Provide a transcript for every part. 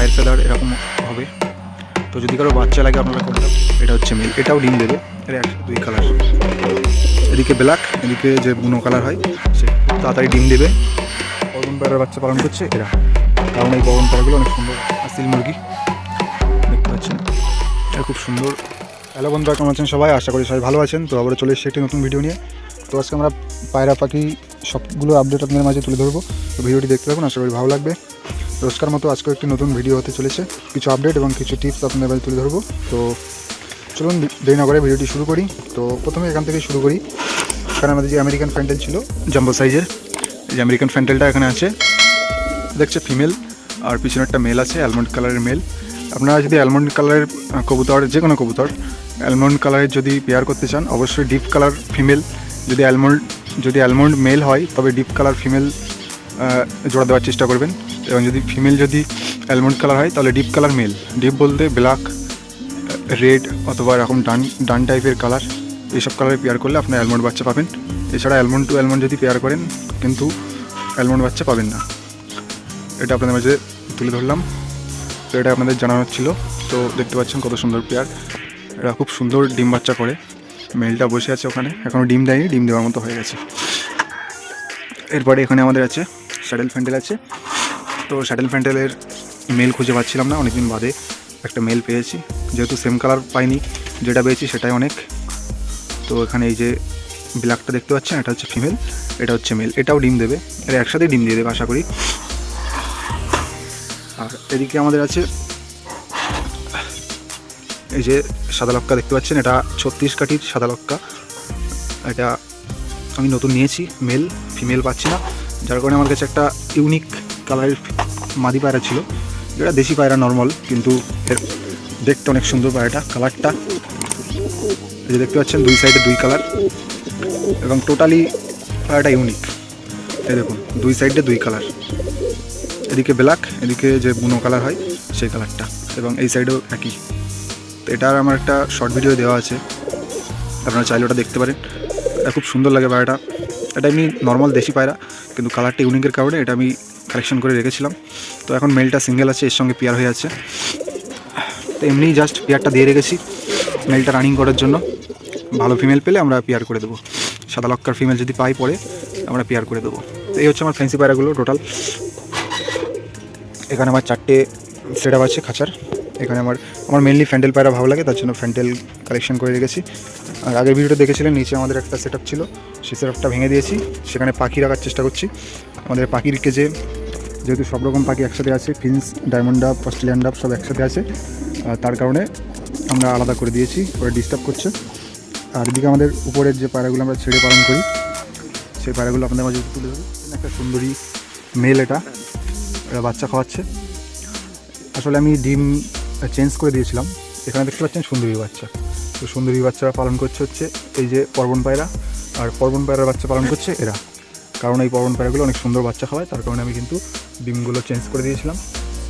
পায়ের ফেদার এরকম হবে। তো যদি কারো বাচ্চা লাগে আপনারা কোনটা, এটা হচ্ছে মেল, এটাও ডিম দেবে। এর দুই কালার, এদিকে ব্ল্যাক, এদিকে যে বুনো কালার হয় সে খুব তাড়াতাড়ি ডিম দেবে। পবন পায়রার বাচ্চা পালন করছে এরা, কারণ এই পবন পায়রাগুলো অনেক সুন্দর। আসিল মুরগি দেখতে পাচ্ছেন, এটা খুব সুন্দর। হ্যালো বন্ধুরা, কেমন আছেন সবাই? আশা করি সবাই ভালো আছেন। তো আবার চলে এসেছি একটি নতুন ভিডিও নিয়ে। তো আজকে আমরা পায়রা পাখি সবগুলো আপডেট আপনাদের মাঝে তুলে ধরবো। তো ভিডিওটি দেখতে থাকুন, আশা করি ভালো লাগবে। রোজকার মতো আজকে একটি নতুন ভিডিও হতে চলেছে, কিছু আপডেট এবং কিছু টিপস আপনাদের মাঝে তুলে ধরবো। তো চলুন দেরি না করে ভিডিওটি শুরু করি। তো প্রথমে এখান থেকে শুরু করি। এখানে আমাদের যে আমেরিকান ফ্যান্টেল ছিল জাম্বো সাইজের, যে আমেরিকান ফ্যান্টেলটা এখানে আছে দেখছে ফিমেল, আর পিছনে একটা মেল আছে অ্যালমন্ড কালারের মেল। আপনারা যদি অ্যালমন্ড কালারের কবুতর, যে কোনো কবুতর অ্যালমন্ড কালারের যদি পেয়ার করতে চান, অবশ্যই ডিপ কালার ফিমেল। যদি অ্যালমন্ড মেল হয় তবে ডিপ কালার ফিমেল জোড়া দেওয়ার চেষ্টা করবেন। এবং যদি ফিমেল যদি অ্যালমন্ড কালার হয় তাহলে ডিপ কালার মেল। ডিপ বলতে ব্ল্যাক, রেড অথবা এরকম ডান টাইপের কালার, এইসব কালারে পেয়ার করলে আপনার অ্যালমন্ড বাচ্চা পাবেন। এছাড়া অ্যালমন্ড টু অ্যালমন্ড যদি পেয়ার করেন কিন্তু অ্যালমন্ড বাচ্চা পাবেন না। এটা আপনাদের মাঝে তুলে ধরলাম। তো এটা আপনাদের জানানো ছিল। তো দেখতে পাচ্ছেন কত সুন্দর পেয়ার, এটা খুব সুন্দর ডিম বাচ্চা করে। মেলটা বসে আছে ওখানে, এখনও ডিম দেয়নি, ডিম দেওয়ার মতো হয়ে গেছে। এরপরে এখানে আমাদের আছে স্যাডেল ফ্যান্টেল আছে। তো স্যাডেল ফ্যান্টেলের মেল খুঁজে পাচ্ছিলাম না, অনেকদিন বাদে একটা মেল পেয়েছি। যেহেতু সেম কালার পাইনি, যেটা পেয়েছি সেটাই অনেক। তো এখানে এই যে ব্ল্যাকটা দেখতে পাচ্ছেন, এটা হচ্ছে ফিমেল, এটা হচ্ছে মেল। এটাও ডিম দেবে, এটা একসাথেই ডিম দিয়ে দেবে আশা করি। আর এদিকে আমাদের আছে এই যে সাদা লক্কা দেখতে পাচ্ছেন, এটা 36 কাঠির সাদা লক্কা। এটা আমি নতুন নিয়েছি, মেল ফিমেল পাচ্ছি না, যার কারণে আমার কাছে একটা ইউনিক কালারের মাদি পায়রা ছিল, যেটা দেশি পায়রা নর্মাল, কিন্তু এর দেখতে অনেক সুন্দর পায়রাটা। কালারটা এই যে দেখতে পাচ্ছেন, দুই সাইডে দুই কালার এবং টোটালি পায়রাটা ইউনিক। এই দেখুন, দুই সাইডে দুই কালার, এদিকে ব্ল্যাক, এদিকে যে বুনো কালার হয় সেই কালারটা, এবং এই সাইডেও একই। তো এটার আমার একটা শর্ট ভিডিও দেওয়া আছে, আপনারা চাইলে ওটা দেখতে পারেন। এটা খুব সুন্দর লাগে পায়রাটা। এটা এমনি নর্মাল দেশি পায়রা, কিন্তু কালারটা ইউনিকের কারণে এটা আমি কালেকশন করে রেখেছিলাম। তো এখন মেলটা সিঙ্গেল আছে, এর সঙ্গে পেয়ার হয়ে আছে। তো এমনিই জাস্ট পেয়ারটা দিয়ে রেখেছি মেলটা রানিং করার জন্য। ভালো ফিমেল পেলে আমরা পেয়ার করে দেবো, সাদা লক্কার ফিমেল যদি পাই পরে আমরা পেয়ার করে দেবো। তো এই হচ্ছে আমার ফ্যান্সি পায়রাগুলো টোটাল। এখানে আমার 4টে সেট আপ আছে খাঁচার। এখানে আমার মেনলি ফ্যান্টেল পায়রা ভালো লাগে, তার জন্য ফ্যান্টেল কালেকশন করে রেখেছি। আর আগের ভিডিওটা দেখেছিলেন, নিচে আমাদের একটা সেট আপ ছিল, সেই সেট আপটা ভেঙে দিয়েছি, সেখানে পাখি রাখার চেষ্টা করছি। আমাদের পাখির কেজে যেহেতু সব রকম পাখি একসাথে আছে, ফিন্স, ডায়মন্ড ডাব, অস্ট্রেলিয়ান ডাব সব একসাথে আছে, তার কারণে আমরা আলাদা করে দিয়েছি, ওরা ডিস্টার্ব করছে। আর এদিকে আমাদের উপরের যে পায়রাগুলো আমরা ছেড়ে পালন করি, সেই পায়রাগুলো আপনাদের মাঝে তুলে ধরি। একটা সুন্দরী মেল, এটা বাচ্চা খাওয়াচ্ছে। আসলে আমি ডিম চেঞ্জ করে দিয়েছিলাম। এখানে দেখতে পাচ্ছেন সুন্দরী বাচ্চা। তো সুন্দরী বাচ্চা পালন করছে হচ্ছে এই যে পর্বন পায়রা, আর পর্বন পায়রার বাচ্চা পালন করছে এরা, কারণ এই পর্বন পায়রাগুলো অনেক সুন্দর বাচ্চা খাওয়ায়, তার কারণে আমি কিন্তু ডিমগুলো চেঞ্জ করে দিয়েছিলাম।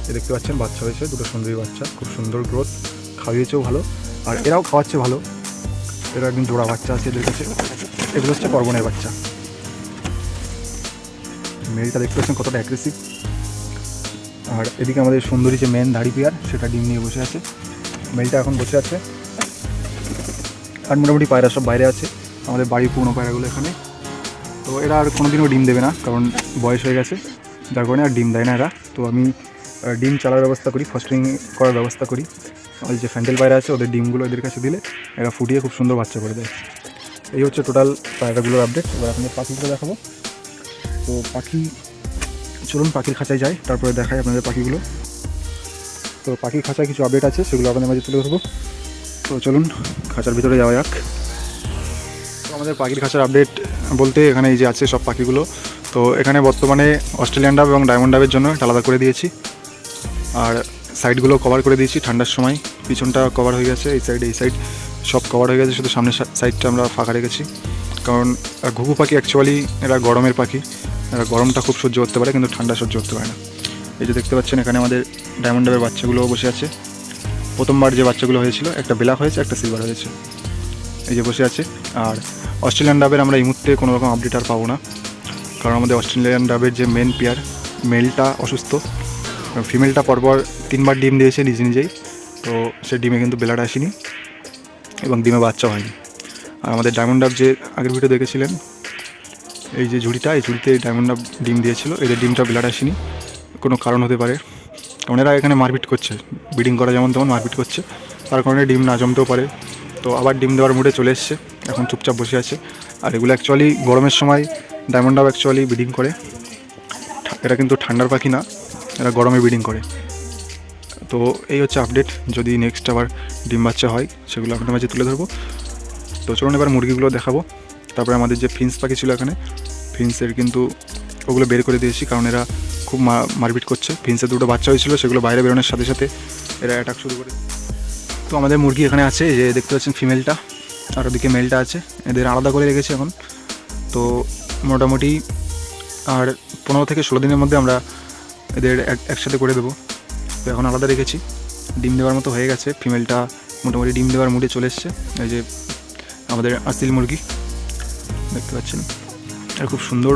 এ দেখতে পাচ্ছেন বাচ্চা হয়েছে, দুটো সুন্দরী বাচ্চা, খুব সুন্দর গ্রোথ, খাওয়িয়েছেও ভালো, আর এরাও খাওয়াচ্ছে ভালো। এরা একদিন জোড়া বাচ্চা আছে এদের কাছে। এগুলো হচ্ছে পর্বনের বাচ্চা। মেলটা দেখতে পাচ্ছেন কতটা অ্যাগ্রেসিভ। আর এদিকে আমাদের সুন্দরী যে মেন ধাড়ি পেয়ার, সেটা ডিম নিয়ে বসে আছে। মেলটা এখন বসে আছে। আর মোটামুটি পায়রা সব বাইরে আছে, আমাদের বাড়ির পুরনো পায়রাগুলো এখানে। তো এরা আর কোনোদিনও ডিম দেবে না, কারণ বয়স হয়ে গেছে, যার কারণে আর ডিম দেয় না এরা। তো আমি ডিম চালার ব্যবস্থা করি, ফস্টারিং করার ব্যবস্থা করি। ওই যে ফ্যান্টেল পায়রা আছে, ওদের ডিমগুলো এদের কাছে দিলে এরা ফুটিয়ে খুব সুন্দর বাচ্চা করে দেয়। এই হচ্ছে টোটাল পায়রাগুলোর আপডেট। এবার আপনাদের পাখিগুলো দেখাবো। তো চলুন পাখির খাঁচায় যাই, তারপরে দেখাই আপনাদের পাখিগুলো। তো পাখির খাঁচায় কিছু আপডেট আছে, সেগুলো আপনাদের মাঝে তুলে ধরবো। তো চলুন খাঁচার ভিতরে যাওয়া যাক। তো আমাদের পাখির খাঁচার আপডেট বলতে এখানে এই যে আছে সব পাখিগুলো। তো এখানে বর্তমানে অস্ট্রেলিয়ান ডাব এবং ডায়মন্ড ডাবের জন্য আলাদা করে দিয়েছি, আর সাইডগুলো কভার করে দিয়েছি ঠান্ডার সময়। পিছনটা কভার হয়ে গেছে, এই সাইড সব কভার হয়ে গেছে, শুধু সামনের সাইডটা আমরা ফাঁকা রেখেছি। কারণ ঘুঘু পাখি অ্যাকচুয়ালি এরা গরমের পাখি, এরা গরমটা খুব সহ্য করতে পারে, কিন্তু ঠান্ডা সহ্য করতে পারে না। এই যে দেখতে পাচ্ছেন, এখানে আমাদের ডায়মন্ড ডাবের বাচ্চাগুলো বসে আছে। প্রথমবার যে বাচ্চাগুলো হয়েছিল, একটা ব্ল্যাক হয়েছে, একটা সিলভার হয়েছে, এই যে বসে আছে। আর অস্ট্রেলিয়ান ডাবের আমরা এই মুহূর্তে কোনো রকম আপডেট আর পাবো না, কারণ আমাদের অস্ট্রেলিয়ান ডাবের যে মেন পেয়ার, মেলটা অসুস্থ, ফিমেলটা পরপর 3বার ডিম দিয়েছে নিজেই, তো সে ডিমে কিন্তু বেলাটা আসেনি এবং ডিমে বাচ্চা হয়নি। আর আমাদের ডায়মন্ড ডাব যে আগের ভিডিও দেখেছিলেন, এই যে ঝুড়িটা, এই ঝুড়িতে ডায়মন্ড ডাব ডিম দিয়েছিল, এদের ডিমটা বেলাট আসেনি, কোনো কারণ হতে পারে। কারণ এরা এখানে মারপিট করছে, ব্রিডিং করা যেমন তেমন মারপিট করছে, তার কারণে ডিম না জমতেও পারে। তো আবার ডিম দেওয়ার মুডে চলে এসছে, এখন চুপচাপ বসে আছে। আর এগুলো অ্যাকচুয়ালি গরমের সময় ডায়মন্ড ডাব অ্যাকচুয়ালি ব্রিডিং করে, এরা কিন্তু ঠান্ডার পাখি না, এরা গরমে ব্রিডিং করে। তো এই হচ্ছে আপডেট, যদি নেক্সট আবার ডিম বাচ্চা হয় সেগুলো আপনাদের মাঝে তুলে ধরবো। তো চলুন এবার মুরগিগুলো দেখাবো। তারপরে আমাদের যে ফিন্স পাখি ছিল এখানে, ফিন্সের কিন্তু ওগুলো বের করে দিয়েছি, কারণ এরা খুব মারপিট করছে। ফিন্সের 2টো বাচ্চা হয়েছিল, সেগুলো বাইরে বেরোনোর সাথে সাথে এরা অ্যাটাক শুরু করে। তো আমাদের মুরগি এখানে আছে, যে দেখতে পাচ্ছেন ফিমেলটা, আর ওদিকে মেলটা আছে, এদের আলাদা করে রেখেছি এখন। তো মোটামুটি আর 15 থেকে 16 দিনের মধ্যে আমরা এদের একসাথে করে দেবো। তো এখন আলাদা রেখেছি, ডিম দেওয়ার মতো হয়ে গেছে। ফিমেলটা মোটামুটি ডিম দেওয়ার মুডে চলে এসছে। এই যে আমাদের আসিল মুরগি দেখতে পাচ্ছেন, আর খুব সুন্দর।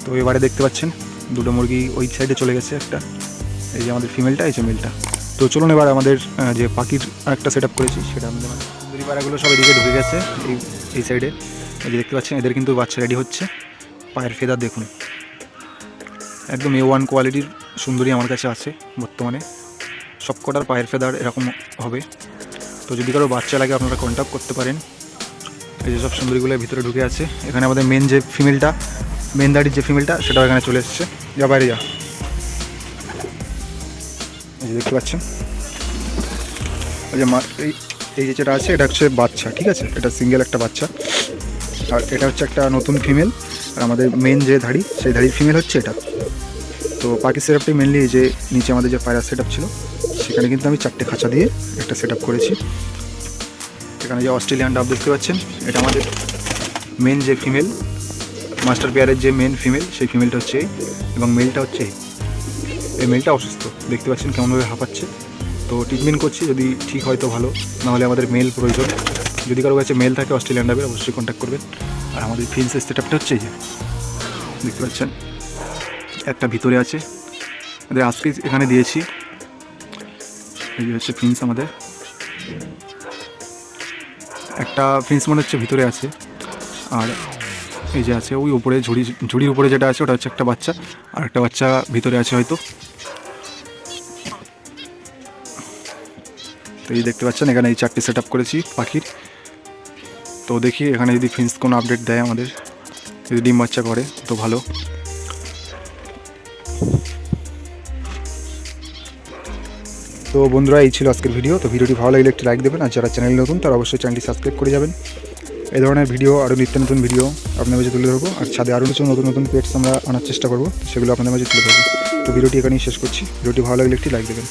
তো এবারে দেখতে পাচ্ছেন 2টো মুরগি ওই সাইডে চলে গেছে, একটা এই যে আমাদের ফিমেলটা, এই যে মেলটা। তো চলুন এবার আমাদের যে পাখির আরেকটা সেট আপ করেছি সেটা আমাদের মুরগি পাড়াগুলো সব এদিকে ঢুকে গেছে এই সাইডে। এই যে দেখতে পাচ্ছেন এদের কিন্তু বাচ্চা রেডি হচ্ছে। পায়ের ফেদার দেখুন, একদম A1 কোয়ালিটির সুন্দরী আমার কাছে আছে বর্তমানে। সবকটার পায়ের ফেদার এরকম হবে। তো যদি কারো বাচ্চা লাগে আপনারা কন্ট্যাক্ট করতে পারেন। এই যে সব সুন্দরীগুলো ভিতরে ঢুকে আছে। এখানে আমাদের মেন যে ফিমেলটা, মেন দাড়ির যে ফিমেলটা, সেটাও এখানে চলে এসছে। যা বাইরে যা, এই যে দেখতে পাচ্ছেন। এই যে এই যে যেটা আছে এটা হচ্ছে বাচ্চা, ঠিক আছে, এটা সিঙ্গেল একটা বাচ্চা। আর এটা হচ্ছে একটা নতুন ফিমেল। আর আমাদের মেন যে ধাড়ি, সেই ধাড়ির ফিমেল হচ্ছে এটা। তো পাখি সেট আপটি মেনলি এই যে নিচে আমাদের যে পায়রা সেট আপ ছিল, সেখানে কিন্তু আমি 4টে খাঁচা দিয়ে একটা সেট আপ করেছি। এখানে যে অস্ট্রেলিয়ান ডাব দেখতে পাচ্ছেন, এটা আমাদের মেন যে ফিমেল, মাস্টার পেয়ারের যে মেন ফিমেল, সেই ফিমেলটা হচ্ছে এই, এবং মেলটা হচ্ছে এই মেলটা অসুস্থ, দেখতে পাচ্ছেন কেমনভাবে হাঁপাচ্ছে। তো ট্রিটমেন্ট করছি, যদি ঠিক হয় তো ভালো, নাহলে আমাদের মেল প্রয়োজন। যদি কারো কাছে মেল থাকে অস্ট্রেলিয়ান ডাবের, অবশ্যই কন্ট্যাক্ট করবেন। আর আমাদের ফিন্সের সেট আপটা হচ্ছে এই যে দেখতে পাচ্ছেন, একটা ভিতরে আছে, আমাদের আজকে এখানে দিয়েছি। এই যে হচ্ছে ফিন্স আমাদের, একটা ফিন্স মনে হচ্ছে ভিতরে আছে, আর এই যে আছে ওই উপরে ঝুড়ির উপরে যেটা আছে ওটা হচ্ছে একটা বাচ্চা, আর একটা বাচ্চা ভিতরে আছে হয়তো। তো এই দেখতে পাচ্ছেন এখানে এই 4টে সেট আপ করেছি পাখির। তো দেখি এখানে যদি ফিন্স কোনো আপডেট দেয় আমাদের, যদি ডিম বাচ্চা করে তো ভালো। তো বন্ধুরা এই ছিল আজকের ভিডিও। তো ভিডিওটি ভালো লাগলে একটি লাইক দেবেন, আর যারা চ্যানেল নতুন তারা অবশ্যই চ্যানেলটি সাবস্ক্রাইব করে যাবেন। এই ধরনের ভিডিও আরও নিত্য নতুন ভিডিও আপনাদের মাঝে তুলে ধরবো, আর ছাদে আরও কিছু নতুন নতুন পেটস আমরা আনার চেষ্টা করবো, সেগুলো আপনাদের মাঝে তুলে ধরবো। তো ভিডিওটি এখানেই শেষ করছি। ভিডিওটি ভালো লাগলে একটি লাইক দেবেন।